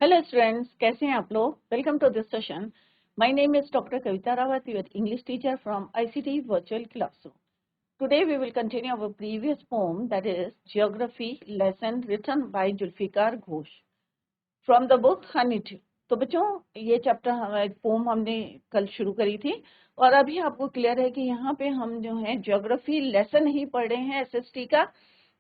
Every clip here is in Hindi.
हेलो स्टूडेंट्स, कैसे हैं आप लोग। Welcome to this session. My name is doctor Kavita Rawat, your English teacher from ICT virtual classroom. Today we will continue our previous poem, that is geography lesson written by Zulfikar Ghosh from the book Honeydew. तो बच्चों, ये चैप्टर हमारे पोम हमने कल शुरू करी थी और अभी आपको क्लियर है कि यहाँ पे हम जो है ज्योग्राफी लेसन ही पढ़ रहे हैं एसएसटी का।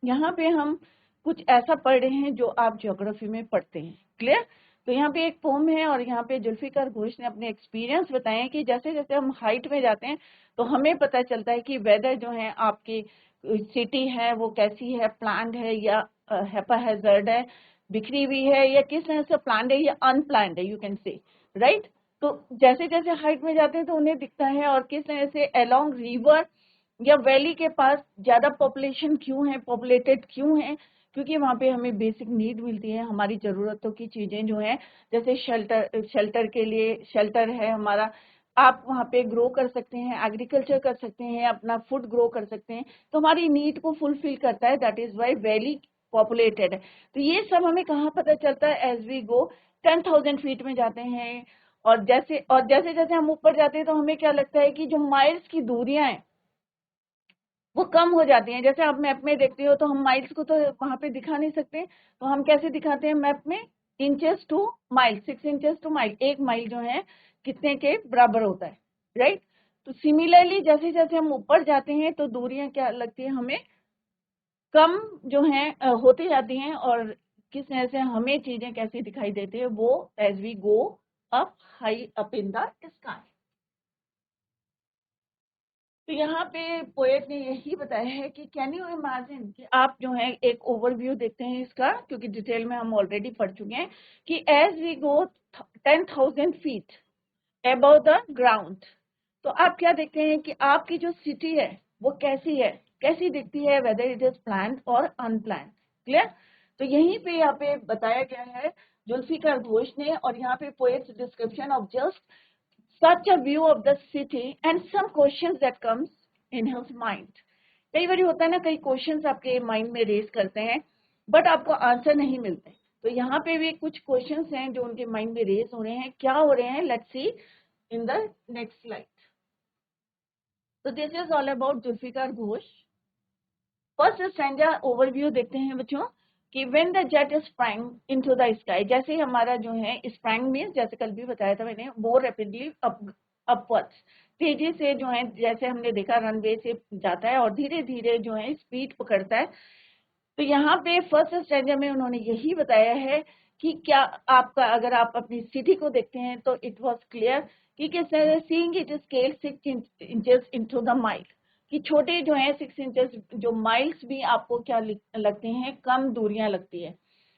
यहाँ पे हम कुछ ऐसा पढ़ रहे हैं जो आप ज्योग्राफी में पढ़ते हैं। क्लियर। तो यहाँ पे एक पोम है और यहाँ पे जुल्फिकार घोष ने अपने एक्सपीरियंस बताए हैं कि जैसे जैसे हम हाइट में जाते हैं तो हमें पता चलता है कि वेदर जो है आपकी सिटी है वो कैसी है, प्लान्ड है या हेपा हैजर्ड है, बिखरी हुई है, या किस तरह से प्लान्ड है या अनप्लान्ड है, यू कैन से राइट। तो जैसे जैसे हाइट में जाते हैं तो उन्हें दिखता है, और किस तरह से अलोंग रिवर या वैली के पास ज्यादा पॉपुलेशन क्यों है, पॉपुलेटेड क्यों है, क्योंकि वहां पे हमें बेसिक नीड मिलती है, हमारी जरूरतों की चीजें जो है, जैसे शेल्टर के लिए शेल्टर है हमारा, आप वहां पे ग्रो कर सकते हैं, एग्रीकल्चर कर सकते हैं, अपना फूड ग्रो कर सकते हैं, तो हमारी नीड को फुलफिल करता है। That is why valley populated है। तो ये सब हमें कहाँ पता चलता है, एज वी गो 10,000 फीट में जाते हैं, और जैसे जैसे हम ऊपर जाते हैं तो हमें क्या लगता है कि जो माइल्स की दूरियां हैं वो कम हो जाती हैं। जैसे आप मैप में देखते हो तो हम माइल्स को तो वहां पे दिखा नहीं सकते, तो हम कैसे दिखाते हैं मैप में, inches to mile, 6 inches to mile, 1 mile जो है कितने के बराबर होता है, राइट। तो सिमिलरली जैसे जैसे हम ऊपर जाते हैं तो दूरियां क्या लगती है हमें, कम जो है होती जाती हैं, और किस तरह से हमें चीजें कैसी दिखाई देती है वो as we go up high up in the sky. तो यहाँ पे पोएट ने यही बताया है कि कैन यू इमेजिन, कि आप जो है एक ओवरव्यू देखते हैं इसका, क्योंकि डिटेल में हम ऑलरेडी पढ़ चुके हैं कि as we go 10,000 feet above the ground, तो आप क्या देखते हैं कि आपकी जो सिटी है वो कैसी है, कैसी दिखती है, वेदर इट इज प्लान्ड और अनप्लान्ड। क्लियर। तो यहीं पे यहाँ पे बताया गया है जुल्फिकार घोष ने, और यहाँ पे poets description of just such a view of the city and some questions that comes in his mind. कई बार होता है ना, कई क्वेश्चंस आपके माइंड में रेज करते हैं बट आपको आंसर नहीं मिलते। तो यहाँ पे भी कुछ क्वेश्चंस हैं जो उनके माइंड में रेज हो रहे हैं। क्या हो रहे हैं, let's see in the next slide. तो this is all about Zulfikar Ghose. First stanza overview देखते हैं बच्चों कि when the jet sprang into the sky, जैसे हमारा जो है स्प्रैंग मींस, जैसे कल भी बताया था मैंने, मोर रैपिडली अपवर्ड्स, तेजी से जो है, जैसे हमने देखा रनवे से जाता है और धीरे धीरे जो है स्पीड पकड़ता है। तो यहाँ पे फर्स्ट स्टैंजा में उन्होंने यही बताया है कि क्या आपका, अगर आप अपनी सिटी को देखते हैं तो इट वाज क्लियर कि किस तरह seeing it scale 6 inches into the mile, कि छोटे जो है 6 इंचेस जो माइल्स भी आपको क्या लगते हैं, कम दूरियां लगती है।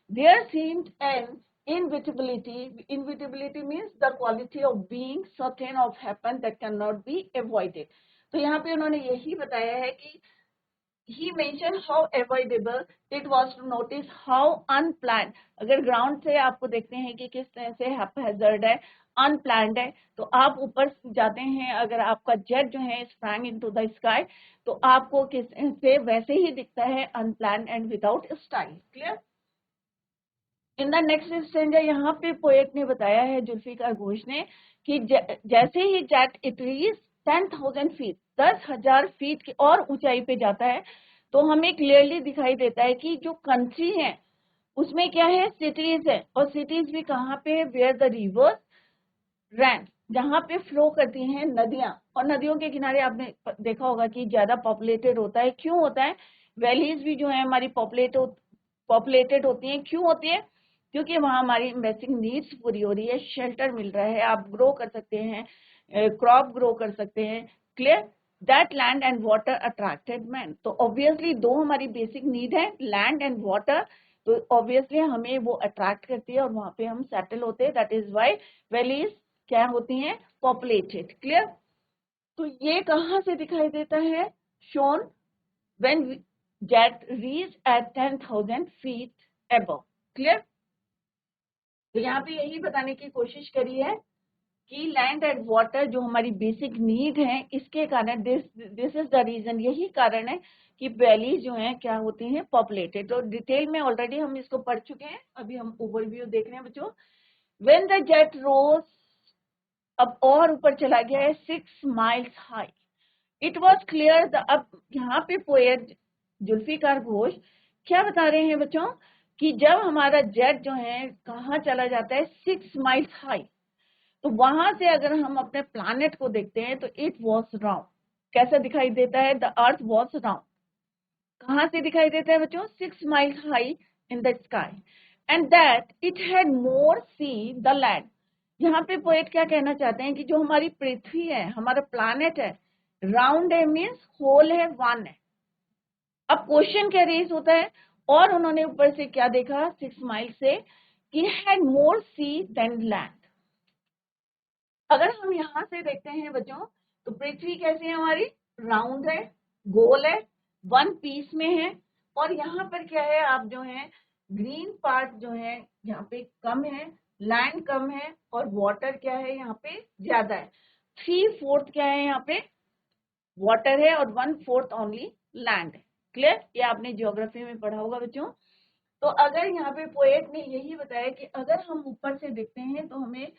There seemed an inevitability means the quality of being certain of happen that cannot be avoided। तो यहाँ पे उन्होंने यही बताया है कि he mentioned how avoidable it was to notice how unplanned, अगर ग्राउंड से आपको देखते हैं कि किस तरह से हैजर्ड है, अनप्लान्ड है, तो आप ऊपर जाते हैं, अगर आपका जेट जो है स्प्रैंग इनटू द स्काई, तो आपको किस से वैसे ही दिखता है, unplanned and without style. Clear. In the next stanza यहाँ पे पोएट ने बताया है जुल्फिकार घोष ने कि जैसे ही jet it reach 10,000 feet, 10,000 feet की और ऊंचाई पे जाता है, तो हमें क्लियरली दिखाई देता है कि जो कंट्री है उसमें क्या है, सिटीज है, और सिटीज भी कहाँ पे है, वेयर द रिवर रैन, जहाँ पे फ्लो करती हैं नदियां, और नदियों के किनारे आपने देखा होगा कि ज्यादा पॉपुलेटेड होता है। क्यों होता है, वैलीज भी जो है हमारी पॉपुलेटेड होती हैं, क्यों होती है, क्योंकि वहां हमारी बेसिक नीड्स पूरी हो रही है, शेल्टर मिल रहा है, आप ग्रो कर सकते हैं, क्रॉप ग्रो कर सकते हैं। Clear. That land and water attracted man, तो ऑब्वियसली दो हमारी बेसिक नीड है, लैंड एंड वाटर, तो ऑब्वियसली हमें वो अट्रैक्ट करती है और वहां पे हम सेटल होते हैं। दैट इज वाई वैलीज क्या होती हैं, पॉपुलेटेड। क्लियर। तो ये कहां से दिखाई देता है, shown when jet reach at 10,000 feet above. Clear. तो यहाँ पे यही बताने की कोशिश करी है कि लैंड एंड वाटर जो हमारी बेसिक नीड है, इसके कारण दिस इज द रीजन, यही कारण है कि वैलीज जो हैं क्या होती हैं, पॉपुलेटेड। तो डिटेल में ऑलरेडी हम इसको पढ़ चुके हैं, अभी हम ओवरव्यू देख रहे हैं बच्चों। व्हेन द जेट रोज, अब और ऊपर चला गया है 6 miles high, it was clear the, अब यहाँ पे पोएट जुल्फिकार घोष क्या बता रहे हैं बच्चों कि जब हमारा जेट जो है कहाँ चला जाता है 6 miles हाई, तो वहां से अगर हम अपने प्लैनेट को देखते हैं तो इट वॉज राउंड। कैसा दिखाई देता है, द अर्थ वॉज राउंड। कहाँ से दिखाई देता है बच्चों, 6 miles high in the sky, and that it had more see the land. यहाँ पे पोएट क्या कहना चाहते हैं कि जो हमारी पृथ्वी है, हमारा प्लैनेट है, राउंड है मीन्स होल है, वन है। अब क्वेश्चन क्या रेज होता है, और उन्होंने ऊपर से क्या देखा 6 miles से, कि had more sea than land. अगर हम यहाँ से देखते हैं बच्चों तो पृथ्वी कैसी है हमारी, राउंड है, गोल है, वन पीस में है। और यहाँ पर क्या है, आप जो है ग्रीन पार्ट जो है यहाँ पे कम है, लैंड कम है, और वाटर क्या है यहाँ पे ज्यादा है। 3/4 क्या है यहाँ पे वाटर है, और 1/4 ओनली लैंड है। क्लियर, ये आपने ज्योग्राफी में पढ़ा होगा बच्चों। तो अगर यहाँ पे पोएट ने यही बताया कि अगर हम ऊपर से देखते हैं तो हमें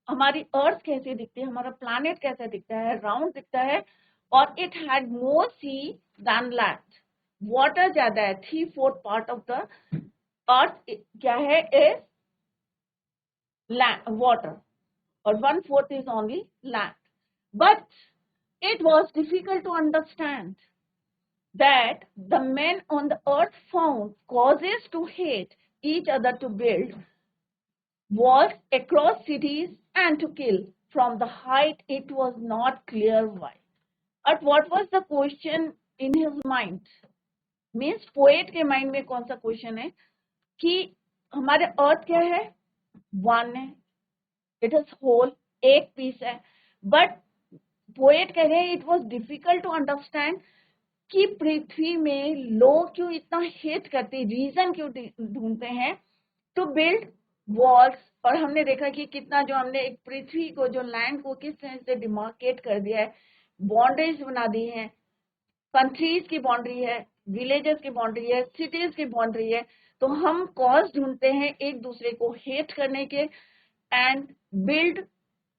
हमारी अर्थ कैसे दिखती है, हमारा प्लैनेट कैसा दिखता है, राउंड दिखता है, और it had more sea than land, water ज्यादा है। 3/4 पार्ट ऑफ द अर्थ क्या है, इज वाटर, और 1/4 is only land. But it was difficult to understand that the men on the earth found causes to hate each other, to build walls across cities and to kill. From the height, it was not clear why. But what was the question in his mind? Means poet के mind में कौन सा क्वेश्चन है कि हमारे अर्थ क्या है, वन है, इट इज होल, एक पीस है। बट पोएट कह रहे हैं it was difficult to understand कि पृथ्वी में लोग क्यों इतना हेट करते, रीजन क्यों ढूंढते हैं टू बिल्ड वॉल्स। और हमने देखा कि कितना जो हमने एक पृथ्वी को, जो लैंड को किस तरह से डिमार्केट कर दिया है, बाउंड्रीज बना दी है, कंट्रीज की बाउंड्री है, विलेजेस की बाउंड्री है, सिटीज की बाउंड्री है। तो हम कॉज ढूंढते हैं एक दूसरे को हेट करने के एंड बिल्ड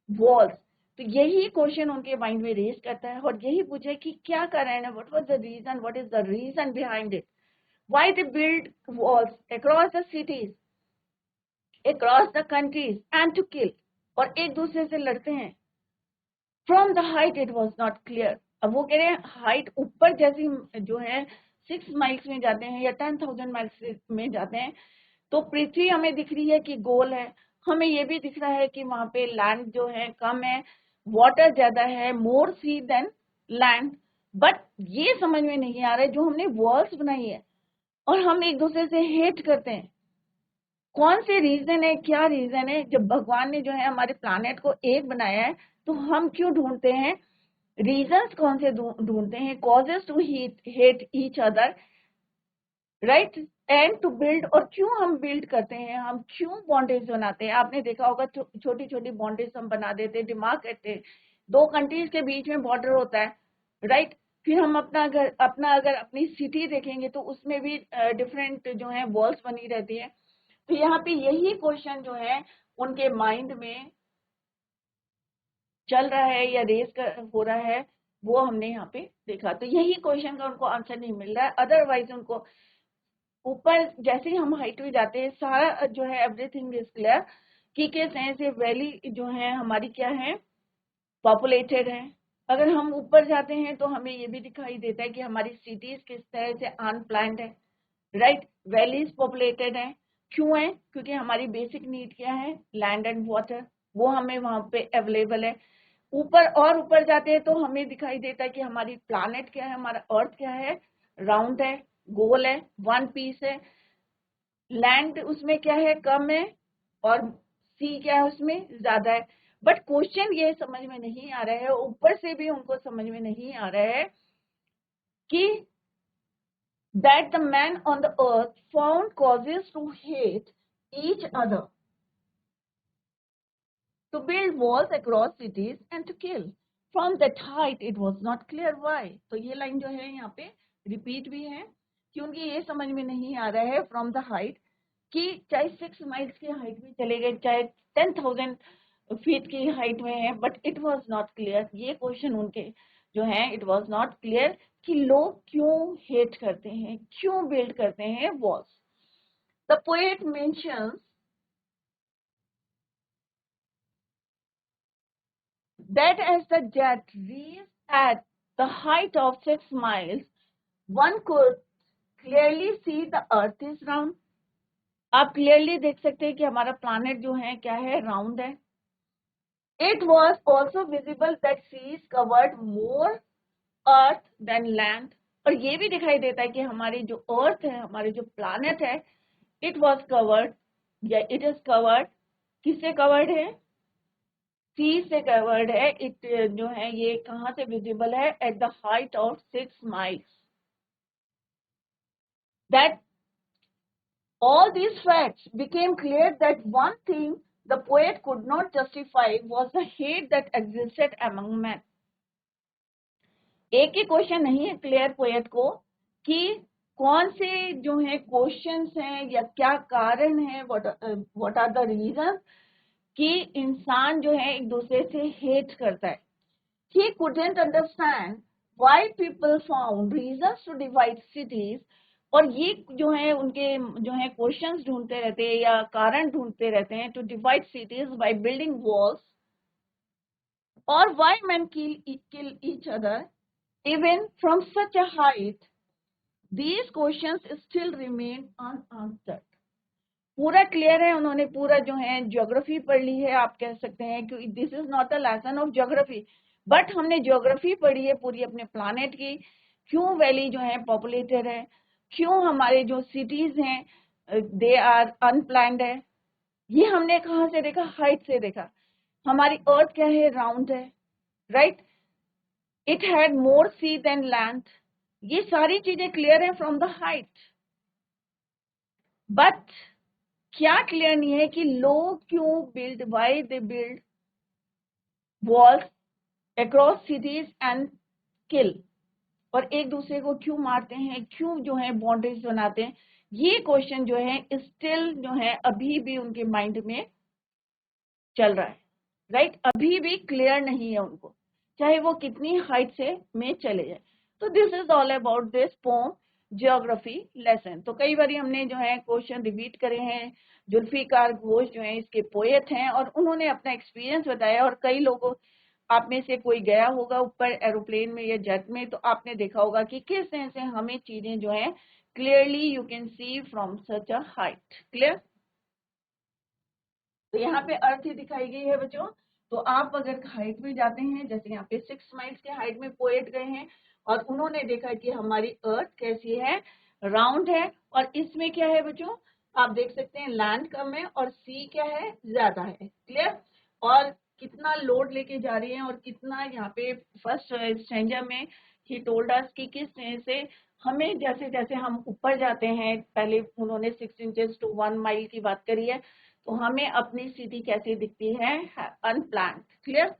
वॉल्स। तो यही क्वेश्चन उनके माइंड में रेज करता है, और यही पूछे कि क्या कर रहे हैं, what was the reason, what is the reason behind it, why they build walls across the cities, across the countries, and to kill, और एक दूसरे से लड़ते हैं। From the height it was not clear. अब वो कह रहे हैं हाइट ऊपर जैसी जो है 6 miles में जाते हैं या 10,000 miles में जाते हैं, तो पृथ्वी हमें दिख रही है कि गोल है, हमें ये भी दिख रहा है कि वहां पे लैंड जो है कम है, वाटर ज्यादा है, मोर सी देन लैंड। बट ये समझ में नहीं आ रहा है, जो हमने वॉल्स बनाई है और हम एक दूसरे से हेट करते हैं, कौन से रीजन है, क्या रीजन है। जब भगवान ने जो है हमारे प्लानेट को एक बनाया है, तो हम क्यों ढूंढते हैं, रीजंस कौन से ढूंढते हैं, causes to hate each other, right, and to build. और क्यों हम बिल्ड करते हैं, हम क्यों बाउंड्रीज बनाते हैं। आपने देखा होगा छोटी छोटी बाउंड्रीज हम बना देते हैं, दिमाग करते हैं, दो कंट्रीज के बीच में बॉर्डर होता है, राइट। फिर हम अगर अपनी सिटी देखेंगे तो उसमें भी डिफरेंट जो है वॉल्स बनी रहती है। तो यहाँ पे यही क्वेश्चन जो है उनके माइंड में चल रहा है या हो रहा है, वो हमने यहाँ पे देखा। तो यही क्वेश्चन का उनको आंसर नहीं मिल रहा है। अदरवाइज उनको ऊपर जैसे ही हम हाइट में जाते हैं, सारा जो है एवरीथिंग इज क्लियर कि किस तरह से वैली जो है हमारी क्या है, पॉपुलेटेड है। अगर हम ऊपर जाते हैं तो हमें ये भी दिखाई देता है कि हमारी सिटीज किस तरह से अनप्लान्ड है, राइट। वैलीज पॉपुलेटेड है, क्यों है, क्योंकि हमारी बेसिक नीड क्या है, लैंड एंड वाटर, वो हमें वहां पे अवेलेबल है। ऊपर और ऊपर जाते हैं तो हमें दिखाई देता है कि हमारी प्लानेट क्या है, हमारा अर्थ क्या है, राउंड है, गोल है, वन पीस है। लैंड उसमें क्या है, कम है, और सी क्या है उसमें ज्यादा है। बट क्वेश्चन ये समझ में नहीं आ रहा है, ऊपर से भी उनको समझ में नहीं आ रहा है कि that the men on the earth found causes to hate each other, to build walls across cities and to kill. From that height it was not clear why. तो ये लाइन जो है यहाँ पे रिपीट भी है क्योंकि ये समझ में नहीं आ रहा है फ्रॉम द हाइट कि चाहे 6 माइल्स की हाइट में चले गए, चाहे 10,000 फीट की हाइट में है, but it was not clear. ये क्वेश्चन उनके जो है इट वाज नॉट क्लियर कि लोग क्यों हेट करते हैं, क्यों बिल्ड करते हैं walls. The poet mentions that as the jet reached at the height of 6 miles, one could clearly see the earth is round. आप क्लियरली देख सकते हैं कि हमारा प्लैनेट जो है क्या है, राउंड है। It was also visible that seas covered more earth than land. और ये भी दिखाई देता है कि हमारी जो अर्थ है, हमारे जो प्लैनेट है, इट वॉज कवर्ड या इट इज कवर्ड, किससे कवर्ड है, सी से कवर्ड है। इट जो है ये कहाँ से विजिबल है, at the height of 6 miles. That all these facts became clear that one thing the poet could not justify was the hate that existed among men. एक ही क्वेश्चन नहीं है क्लियर पोएट को कि कौन से जो है क्वेश्चंस हैं या क्या कारण है, व्हाट आर द रीजन कि इंसान जो है एक दूसरे से हेट करता है। He couldn't understand why people found reasons to divide cities, और ये जो है उनके जो है क्वेश्चंस ढूंढते रहते हैं या कारण ढूंढते रहते हैं, to divide cities by building walls, और why men kill each other even from such a height. These questions still remain unanswered. पूरा क्लियर है, उन्होंने पूरा जो है ज्योग्राफी पढ़ ली है, आप कह सकते हैं कि this is not a lesson of geography, but हमने ज्योग्राफी पढ़ी है पूरी अपने प्लानेट की। क्यों वैली जो है पॉपुलेटेड है, क्यों हमारे जो सिटीज हैं दे आर अनप्लान्ड है, ये हमने कहाँ से देखा, हाइट से देखा। हमारी अर्थ क्या है, राउंड है, right. It had more sea than land, ये सारी चीजें क्लियर है फ्रॉम द हाइट। बट क्या क्लियर नहीं है कि लोग क्यों build, why they build walls across cities and kill, और एक दूसरे को क्यों मारते हैं, क्यों जो है बाउंड्रीज बनाते हैं। ये क्वेश्चन जो है स्टिल जो है अभी भी उनके माइंड में चल रहा है, राइट। अभी भी क्लियर नहीं है उनको, चाहे वो कितनी हाइट से में चले जाए। तो this is all about this pome geography lesson. तो कई बार हमने जो है क्वेश्चन रिपीट करे हैं। जुल्फिकार घोष जो है इसके पोएट हैं और उन्होंने अपना एक्सपीरियंस बताया, और कई लोगों आप में से कोई गया होगा ऊपर एरोप्लेन में या जेट में, तो आपने देखा होगा कि किस तरह से हमें चीजें जो है clearly you can see from such a height. Clear. तो यहाँ पे अर्थ ही दिखाई गई है बच्चों। तो आप अगर हाइट में जाते हैं, जैसे यहाँ पे 6 माइल्स के हाइट में पोएट गए हैं और उन्होंने देखा कि हमारी अर्थ कैसी है, राउंड है, और इसमें क्या है बच्चों, आप देख सकते हैं लैंड कम है और सी क्या है, ज्यादा है। क्लियर। और कितना लोड लेके जा रही है, और कितना यहाँ पे फर्स्ट स्ट्रेंजर में ही टोल्ड अस कि किस तरह से हमें जैसे जैसे हम ऊपर जाते हैं, पहले उन्होंने 6 इंचेस टू 1 माइल की बात करी है, तो हमें अपनी सिटी कैसी दिखती है, अनप्लान्ड। क्लियर।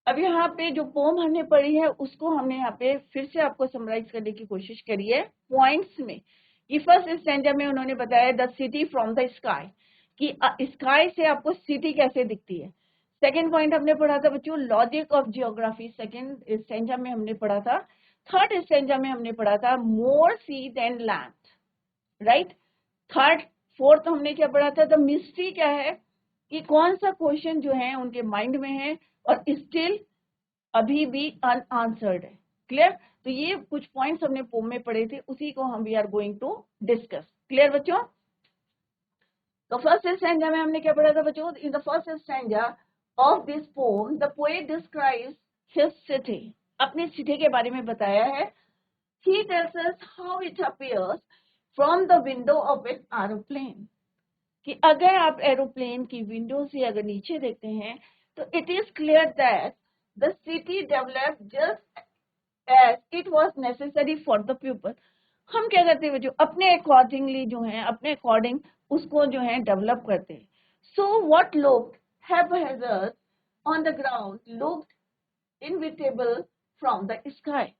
अब यहाँ पे जो पोम हमने पढ़ी है उसको हमने यहाँ पे फिर से आपको समराइज करने की कोशिश करी है पॉइंट्स में। कि फर्स्ट स्टैंडर्ड में उन्होंने बताया the city from the sky, कि स्काई से आपको सिटी कैसे दिखती है। सेकेंड पॉइंट हमने पढ़ा था बच्चों logic of geography, second standard में हमने पढ़ा था। थर्ड स्टैंडर्ड में हमने पढ़ा था more sea than land, right. Third fourth हमने क्या पढ़ा था, द मिस्ट्री क्या है, कि कौन सा क्वेश्चन जो है उनके माइंड में है और स्टिल अभी भी अनआंसर्ड है। क्लियर। तो ये कुछ पॉइंट्स हमने पोम में पढ़े थे, उसी को हम we are going to discuss. Clear बच्चों। तो फर्स्ट स्टैंजा में हमने क्या पढ़ा था बच्चों, in the first stanza of this pome the poet describes his city, अपनी सिटी के बारे में बताया है। He tells us how it appears from the window of an aeroplane, कि अगर आप एरोप्लेन की विंडो से अगर नीचे देखते हैं तो it is clear that the city developed just as it was necessary for the people. हम क्या करते हैं बच्चों, अपने अकॉर्डिंगली जो है, अपने अकॉर्डिंग उसको जो है डेवलप करते हैं। So what looked hazard on the ground looked inevitable from the sky.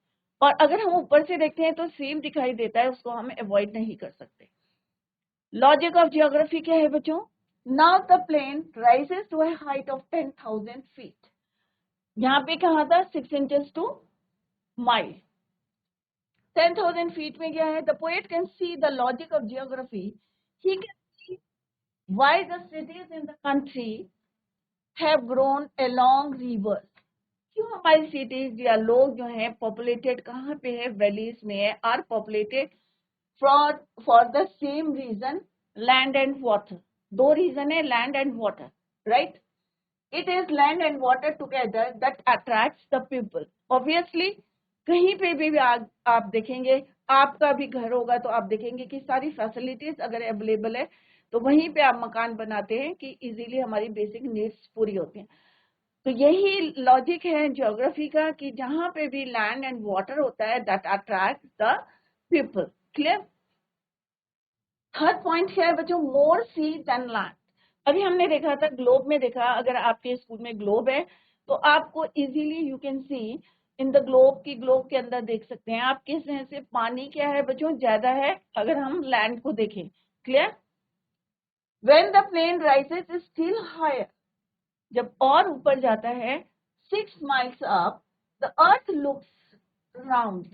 और अगर हम ऊपर से देखते हैं तो सेम दिखाई देता है, उसको हम अवॉइड नहीं कर सकते। लॉजिक ऑफ जियोग्राफी क्या है बच्चों? Now the plane rises to a height of 10,000 feet. यहाँ पे कहा था 6 इंचेस टू माइल। 10,000 फीट में क्या है? The poet can see the logic of geography. He can see why the cities in the country have grown along reverse. क्यों हमारी सिटीज या लोग जो है पॉपुलेटेड कहाँ पे है? वैलीज में है। Are populated for the same reason, land and water. दो रीजन है, land and water, right? It is land and water together that attracts the people. Obviously कहीं पे भी आप देखेंगे, आपका भी घर होगा तो आप देखेंगे कि सारी फैसिलिटीज अगर अवेलेबल है तो वहीं पे आप मकान बनाते हैं कि इजीली हमारी बेसिक नीड्स पूरी होती हैं। तो यही लॉजिक है ज्योग्राफी का कि जहां पे भी लैंड एंड वाटर होता है that attract the people. Clear? Third point क्या है बच्चों? मोर सी देन लैंड। अभी हमने देखा था ग्लोब में, देखा अगर आपके स्कूल में ग्लोब है तो आपको easily you can see in the globe की, ग्लोब के अंदर देख सकते हैं आप किस तरह से पानी क्या है बच्चों ज्यादा है अगर हम लैंड को देखें। Clear? When the plane rises is still higher, जब और ऊपर जाता है 6 miles up, the earth looks round.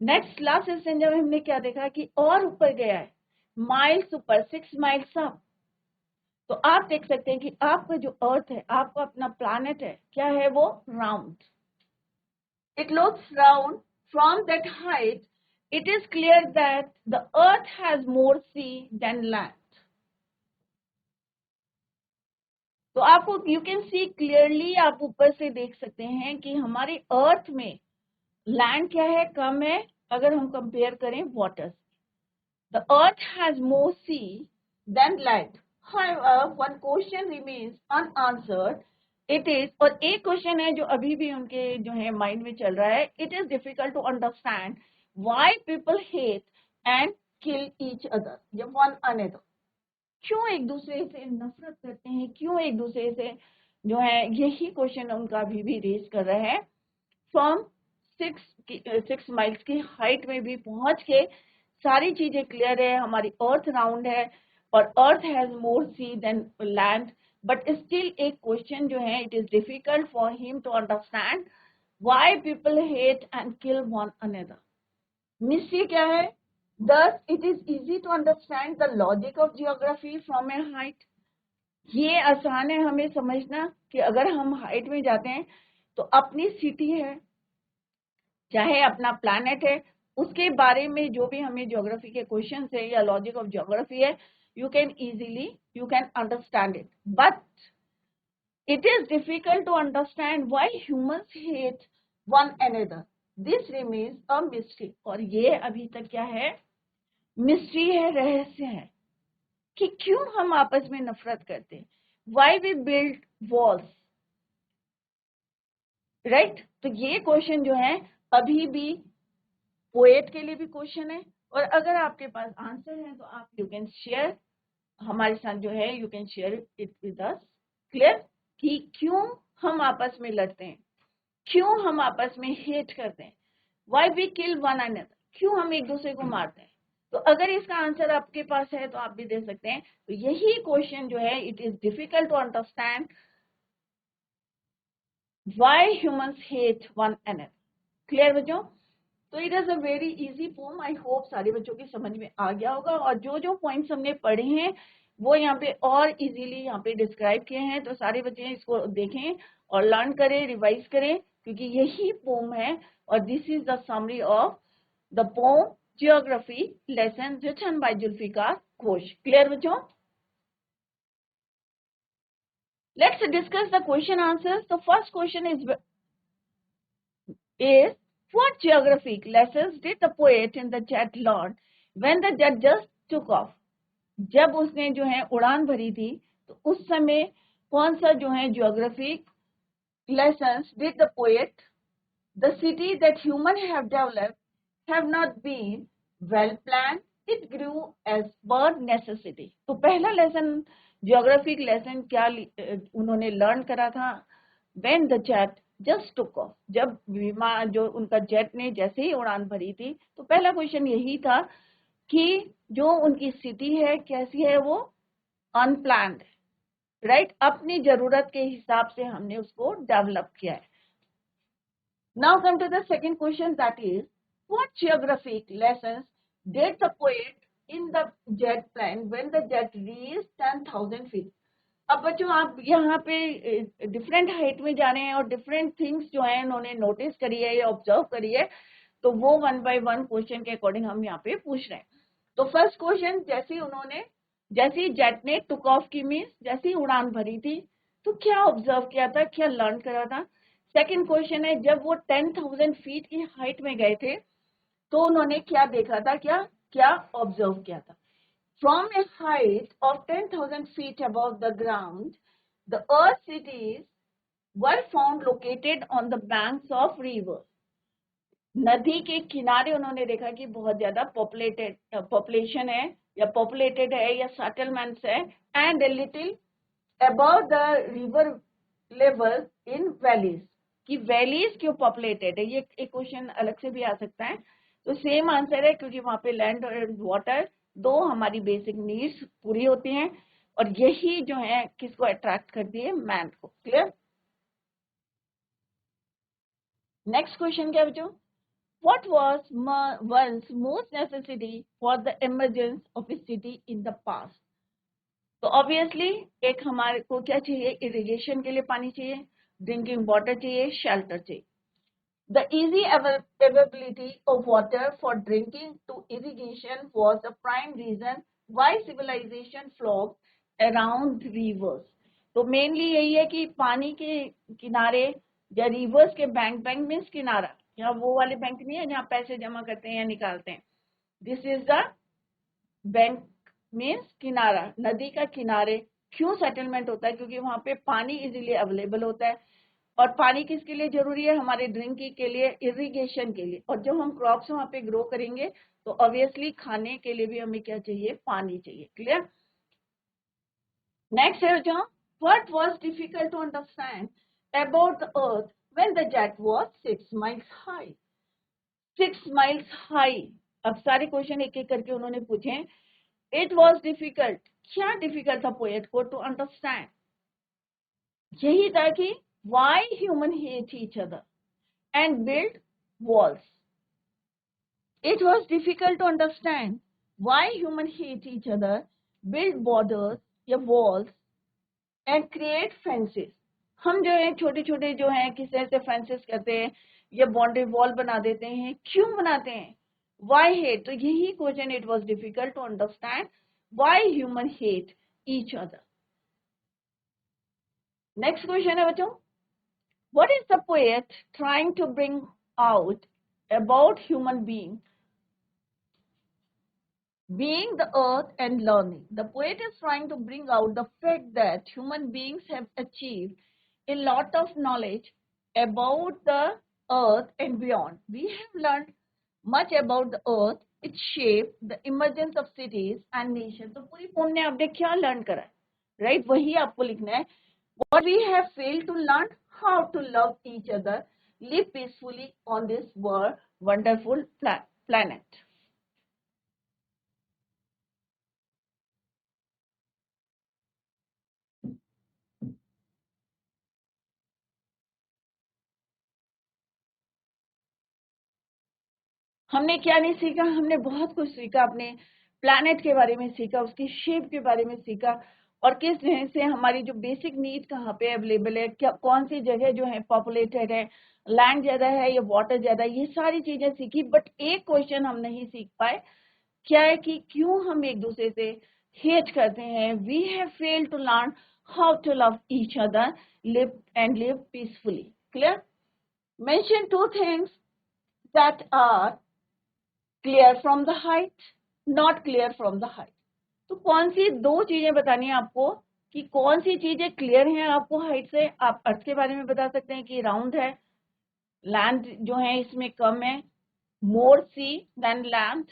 Next last session जब हमने क्या देखा कि और ऊपर गया है, माइल्स ऊपर, 6 miles अप, तो आप देख सकते हैं कि आपका जो अर्थ है, आपका अपना प्लैनेट है, क्या है वो? Round. It looks round from that height. It is clear that the earth has more sea than land. तो आपको यू कैन सी क्लियरली, आप ऊपर से देख सकते हैं कि हमारे अर्थ में लैंड क्या है? कम है अगर हम कंपेयर करें वाटर से। The earth has more sea than land. However, one question remains unanswered. It is, और एक क्वेश्चन है जो अभी भी उनके जो है माइंड में चल रहा है। It is difficult to understand why people hate and kill each other. जब one another, क्यों एक दूसरे से नफरत करते हैं, क्यों एक दूसरे से जो है, यही क्वेश्चन उनका अभी भी रेज कर रहे हैं। फ्रॉम 6 miles की हाइट में भी पहुंच के सारी चीजें क्लियर है, हमारी अर्थ राउंड है और earth has more sea than land, but still एक क्वेश्चन जो है, it is difficult for him to understand why people hate and kill one another. Mystery क्या है? Thus, it is easy to understand the logic of geography from a height. ये आसान है हमें समझना कि अगर हम हाइट में जाते हैं तो अपनी सिटी है, चाहे अपना प्लैनेट है, उसके बारे में जो भी हमें ज्योग्राफी के क्वेश्चन है या लॉजिक ऑफ ज्योग्राफी है, you can understand it, but it is difficult to understand why humans hate one another. This remains a mystery. और ये अभी तक क्या है? मिस्ट्री है, रहस्य है कि क्यों हम आपस में नफरत करते हैं। Why we build walls, right? तो ये क्वेश्चन जो है अभी भी पोएट के लिए भी क्वेश्चन है, और अगर आपके पास आंसर है तो आप यू कैन शेयर हमारे साथ जो है, you can share it with us. Clear? कि क्यों हम आपस में लड़ते हैं, क्यों हम आपस में हेट करते हैं, why we kill one another, क्यों हम एक दूसरे को मारते हैं। तो अगर इसका आंसर आपके पास है तो आप भी दे सकते हैं। तो यही क्वेश्चन जो है, it is difficult to understand why humans hate one another. Clear बच्चों? तो it is a very easy poem. I hope सारे बच्चों की समझ में आ गया होगा, और जो जो पॉइंट्स हमने पढ़े हैं वो यहाँ पे और इजीली यहाँ पे डिस्क्राइब किए हैं। तो सारे बच्चे इसको देखें और लर्न करें, रिवाइज करें, क्योंकि यही पोम है। और this is the summary of the pome Geography lesson written by Zulfikar Ghosh. Clear बच्चों? Let's discuss the question answers. The first question is what geographic lessons did the poet in the jet learn when the jet just took off? जब उसने जो है उड़ान भरी थी तो उस समय कौन सा जो है geographic lessons did the poet? The city that humans have developed have not been well planned. It grew as per necessity. तो पहला लेसन, ज्योग्राफिक लेसन क्या उन्होंने लर्न करा था? When the jet just took off, जब विमान जो उनका जेट ने जैसे ही उड़ान भरी थी, तो पहला क्वेश्चन यही था कि जो उनकी सिटी है कैसी है, वो अनप्लान्ड है, राइट, अपनी जरूरत के हिसाब से हमने उसको डेवलप किया है। Now come to the second question, that is what geographic lessons did the poet in the jet plane when the jet reached 10,000 feet. अब बच्चों आप यहाँ पे डिफरेंट हाइट में जा रहे हैं और डिफरेंट थिंग्स जो है उन्होंने नोटिस करी है या ऑब्जर्व करी है, तो वो 1 बाय 1 क्वेश्चन के अकॉर्डिंग हम यहाँ पे पूछ रहे हैं। तो फर्स्ट क्वेश्चन, जैसे जेट ने टुक ऑफ की मीन्स जैसे ही उड़ान भरी थी, तो क्या ऑब्जर्व किया था, क्या लर्न करा था। सेकंड क्वेश्चन है, जब वो 10,000 फीट की हाइट में गए थे तो उन्होंने क्या देखा था, क्या ऑब्जर्व किया था। From a height of 10,000 feet above the ground, the Earth cities were found located on the banks of rivers. नदी के किनारे उन्होंने देखा कि बहुत ज्यादा पॉपुलेशन है या पॉपुलेटेड है या सेटलमेंट्स है, and a little above the river level in valleys. कि वैलीज क्यों पॉपुलेटेड है, ये एक क्वेश्चन अलग से भी आ सकता है। तो सेम आंसर है, क्योंकि वहां पे लैंड और वाटर दो हमारी बेसिक नीड्स पूरी होती हैं, और यही जो है किसको अट्रैक्ट करती है, मैन को। क्लियर। नेक्स्ट क्वेश्चन क्या बच्चों, what was once most necessity for the emergence of a city in the past. तो ऑब्वियसली एक हमारे को क्या चाहिए, इरिगेशन के लिए पानी चाहिए, ड्रिंकिंग वाटर चाहिए, शेल्टर चाहिए। The easy availability of water for drinking to irrigation was the prime reason why civilization flocked around rivers. तो मेनली यही है कि पानी के किनारे या रिवर्स के बैंक मीन्स किनारा, यहाँ वो वाले बैंक नहीं है जहाँ पैसे जमा करते हैं या निकालते हैं। This is the bank means किनारा, नदी का किनारे। क्यों सेटलमेंट होता है, क्योंकि वहां पे पानी इजीली अवेलेबल होता है, और पानी किसके लिए जरूरी है, हमारे ड्रिंकिंग के लिए, इरिगेशन के लिए, और जब हम क्रॉप्स वहां पे ग्रो करेंगे तो ऑब्वियसली खाने के लिए भी हमें क्या चाहिए, पानी चाहिए। क्लियर। नेक्स्ट है जो, what was difficult to understand about the earth when the jet was 6 miles high. 6 miles high. अब सारे क्वेश्चन एक एक करके उन्होंने पूछे। इट वाज डिफिकल्ट, क्या डिफिकल्ट था पोएट को टू अंडरस्टैंड, यही था कि why human hate each other and build walls. It was difficult to understand why human hate each other, build borders या walls and create fences. हम जो है छोटे छोटे जो है किस तरह से फेंसेस करते हैं या बाउंड्री वॉल बना देते हैं, क्यों बनाते हैं, why hate। तो यही question, it was difficult to understand why human hate each other. Next question है बच्चों, what is the poet trying to bring out about human being the earth and learning? The poet is trying to bring out the fact that human beings have achieved a lot of knowledge about the earth and beyond. We have learned much about the earth, its shape, the emergence of cities and nations. तो पूरी पोम ने आपने क्या लर्न करा है, राइट, वही आपको लिखना है। What we have failed to learn, how to love each other, live peacefully on this wonderful planet. हमने क्या नहीं सीखा, हमने बहुत कुछ सीखा, अपने प्लैनेट के बारे में सीखा, उसकी शेप के बारे में सीखा, और किस तरह से हमारी जो बेसिक नीड कहाँ पे अवेलेबल है, क्या कौन सी जगह जो है पॉपुलेटेड है, लैंड ज्यादा है या वाटर ज्यादा, ये सारी चीजें सीखी। बट एक क्वेश्चन हम नहीं सीख पाए, क्या है कि क्यों हम एक दूसरे से हेट करते हैं। We have failed to learn how to love each other, live peacefully. Clear. Mention 2 things that are clear from the height, not clear from the height. तो कौन सी 2 चीजें बतानी है आपको कि कौन सी चीजें क्लियर हैं आपको हाइट से। आप अर्थ के बारे में बता सकते हैं कि राउंड है, लैंड जो है इसमें कम है, मोर सी देन लैंड।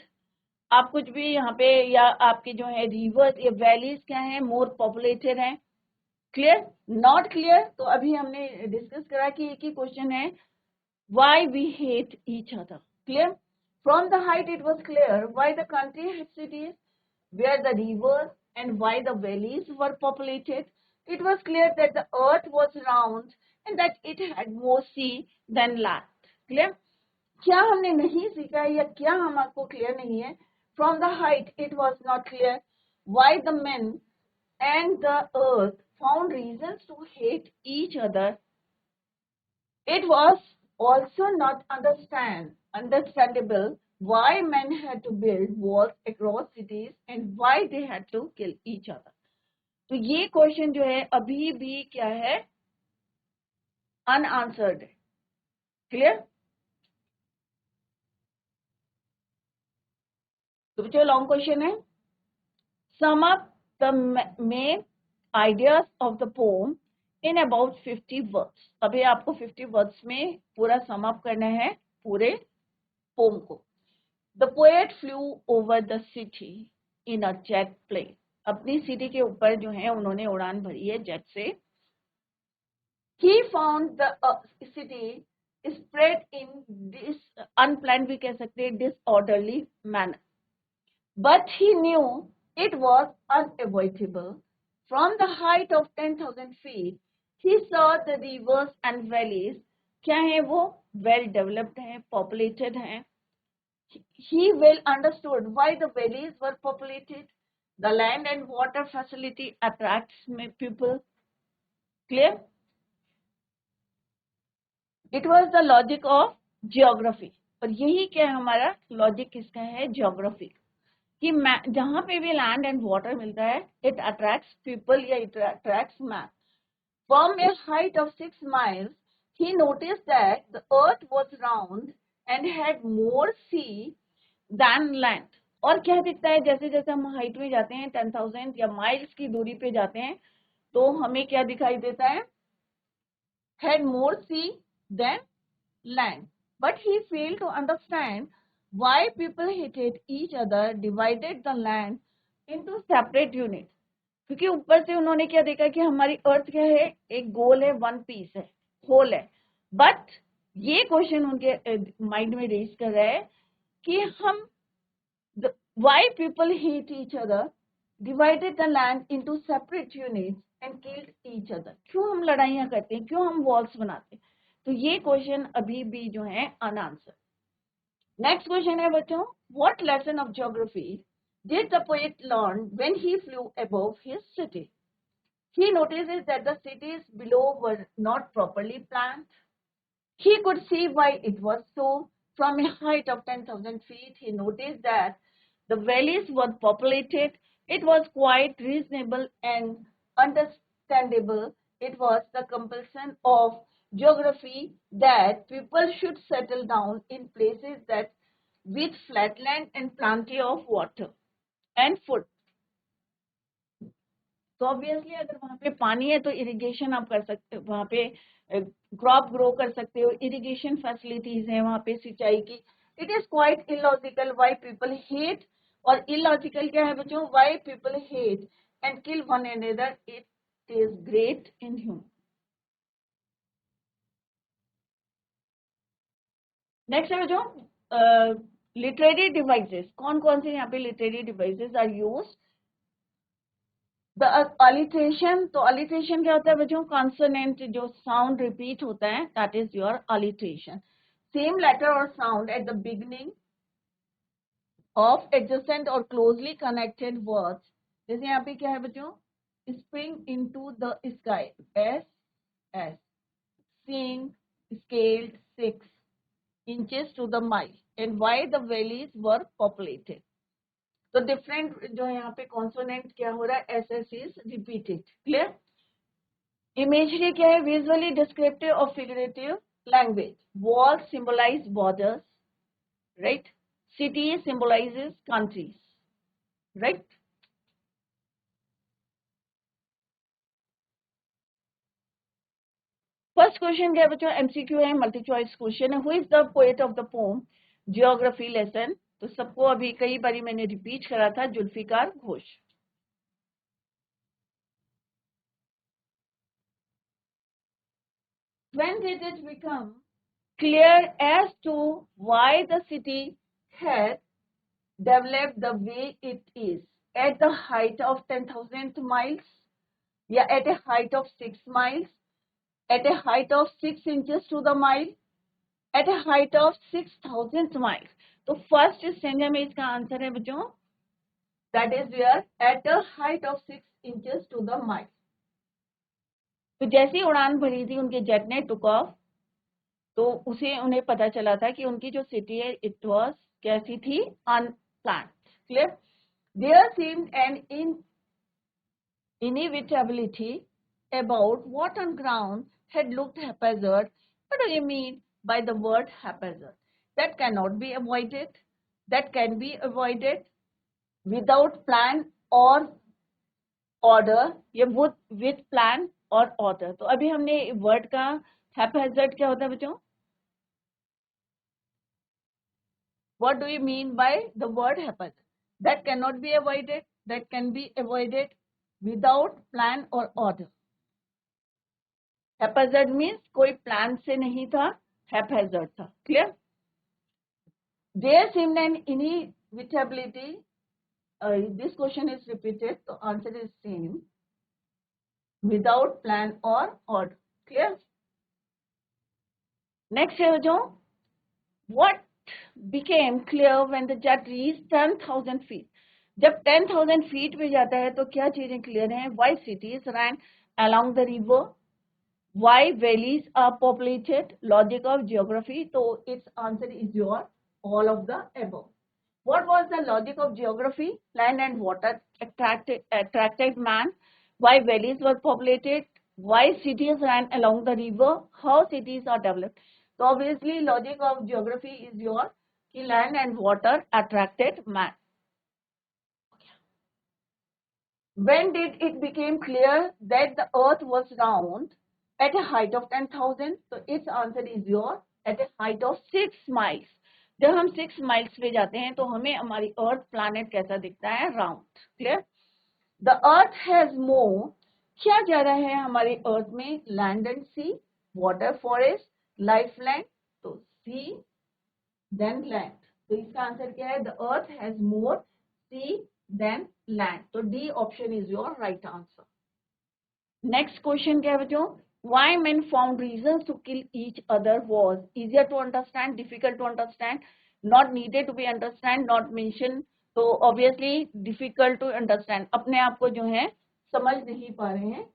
आप कुछ भी यहाँ पे, या आपके जो है रिवर्स या वैलीज क्या है, मोर पॉपुलेटेड है। क्लियर? Not clear? तो अभी हमने डिस्कस करा कि एक ही क्वेश्चन है, why we hate each other. Clear? From the height it was clear why the country had cities, where the rivers and why the valleys were populated. It was clear that the earth was round and that it had more sea than land. Clear? क्या हमने नहीं सीखा या क्या हमको क्लियर नहीं है? From the height it was not clear why the men and the earth found reasons to hate each other. It was also not understandable why men had to build walls across cities and why they had to kill each other. तो ये क्वेश्चन जो है अभी भी क्या है? अनआंसर्ड है. क्लियर? तो बच्चों लॉन्ग क्वेश्चन है. Sum up the main ideas of the pome in about 50 words. अभी आपको 50 वर्ड्स में पूरा सम अप करना है पूरे पोम को. The poet flew over the city in a jet plane. अपनी सिटी के ऊपर जो है उन्होंने उड़ान भरी है जेट से. He found the city spread in this unplanned, भी कह सकते हैं, disorderly manner. But he knew it was unavoidable. From the height of 10,000 feet, he saw the rivers and valleys. क्या है वो? Well developed हैं, populated हैं. He well understood why the valleys were populated. The land and water facility attracts people. Clear? It was the logic of geography. और यही क्या हमारा लॉजिक किसका है? ज्योग्राफी. कि जहां पे भी लैंड एंड वाटर मिलता है, इट अट्रैक्ट्स पीपल या it attracts man. From a height of 6 miles, he noticed that the earth was round and had more sea than land. और क्या दिखता है? जैसे जैसे हम हाइट में जाते हैं 10,000 या माइल्स की दूरी पे जाते हैं तो हमें क्या दिखाई देता है? Had more sea than land. But he failed to understand why people hated each other, divided the land into separate units. क्योंकि ऊपर से उन्होंने क्या देखा कि हमारी अर्थ क्या है? एक गोल है, वन पीस है, होल है. बट ये क्वेश्चन उनके माइंड में रेज कर रहा है कि हम why people hate each other, divided the land into separate units and killed each other. क्यों हम लड़ाइयां करते हैं? क्यों हम वॉल्स बनाते हैं? तो ये क्वेश्चन अभी भी जो है अनआंसर्ड. नेक्स्ट क्वेश्चन है बच्चों, what lesson of geography did the poet learn when he flew above his city? He notices that the cities below were not properly planned. He could see why it was so. From a height of 10,000 feet, he noticed that the valleys were populated. It was quite reasonable and understandable. It was the compulsion of geography that people should settle down in places that with flat land and plenty of water and food. तो ऑब्वियसली अगर वहां पे पानी है तो इरिगेशन आप कर सकते हो, वहां पे क्रॉप ग्रो कर सकते हो, इरिगेशन फैसिलिटीज हैं वहां पे सिंचाई की. It is quite illogical why people hate. और इलॉजिकल क्या है बच्चों? Why people hate and kill one another. It is great in human. Next है बच्चों लिटरेरी डिवाइसेस. कौन कौन से यहाँ पे literary devices are used? The alliteration. तो अलिट्रेशन क्या होता है बच्चों? कॉन्सोनेंट जो साउंड रिपीट होता है, that is your alliteration. Same letter or sound at the beginning of adjacent or closely connected words. जैसे यहाँ पे क्या है बच्चों? Spring into the sky, S S. Seeing, scaled, 6 inches to the mile. And why the valleys were populated. तो डिफरेंट जो है यहाँ पे कॉन्सोनेंट क्या हो रहा है? S S is repeated. Clear? Imagery क्या है? विजुअली डिस्क्रिप्टिव और figurative language. Wall symbolize borders, right? City symbolizes countries, right? First question क्या है बच्चों? एमसीक्यू है, मल्टी चॉइस क्वेश्चन है. Who is the poet of the poem? Geography lesson. तो सबको अभी कई बारी मैंने रिपीट करा था, Zulfikar Ghose. when did it become clear as to why the city had developed the way it is? At the height of 10,000 miles, या at a height of 6 miles, at a height of 6 inches to the mile, at a height of 6,000 miles? तो फर्स्ट स्टेंजा में इसका आंसर है बच्चों, that is where at a height of 6 inches to the mile. तो जैसी उड़ान भरी थी उनके जेट ने टुक ऑफ, तो उसे उन्हें पता चला था कि उनकी जो सिटी है इट वाज कैसी थी, unplanned. Clear? There seemed an inevitability about what on ground had looked haphazard. What do you mean by the word haphazard? That cannot be avoided. That can be avoided without plan or order, या with plan or order. तो अभी हमने वर्ड का haphazard क्या होता है बच्चों? What do you mean by the word haphazard? That cannot be avoided. That can be avoided without plan or order. Haphazard means कोई प्लान से नहीं था, haphazard था। Clear? There seemed an inevitability. This question is repeated, so answer is same. Without plan or order. Clear? Next है बच्चों, what became clear when the jet reached 10,000 feet? जब 10,000 feet पे जाता है तो क्या चीजें क्लियर हैं? Why cities ran along the river? Why valleys are populated? Logic of geography. So its answer is your all of the above. What was the logic of geography? Land and water attracted man. Why valleys were populated? Why cities ran along the river? How cities are developed? So obviously logic of geography is your land and water attracted man. When did it become clear that the earth was round? At a height of 10,000. So its answer is your at a height of 6 miles. जब हम 6 miles पे जाते हैं तो हमें हमारी अर्थ प्लैनेट कैसा दिखता है? Round. Clear? The earth has more, क्या ज्यादा है हमारी अर्थ में? Land and sea, water, forest, life land. तो सी देन लैंड। तो इसका आंसर क्या है? The earth has more sea than land. तो D option is your right answer. Next question क्या है बच्चों? Why men found reasons to kill each other was easier to understand, difficult to understand, not needed to be understand, not mentioned. तो obviously difficult to understand. अपने आप को जो है समझ नहीं पा रहे हैं।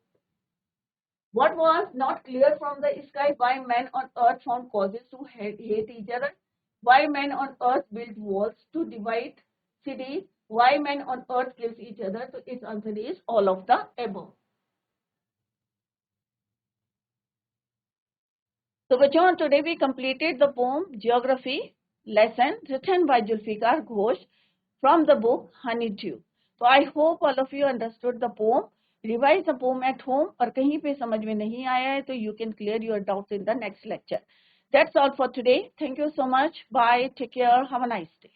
What was not clear from the sky? Why men on earth found causes to hate each other? Why men on earth built walls to divide cities? Why men on earth kills each other? So its answer is all of the above. So bachon, today we completed the poem Geography lesson written by Zulfikar Ghosh from the book Honeydew. So I hope all of you understood the poem. Revise the poem at home और कहीं पे समझ में नहीं आया है तो you can clear your doubts in the next lecture. That's all for today. Thank you so much. Bye. Take care. Have a nice day.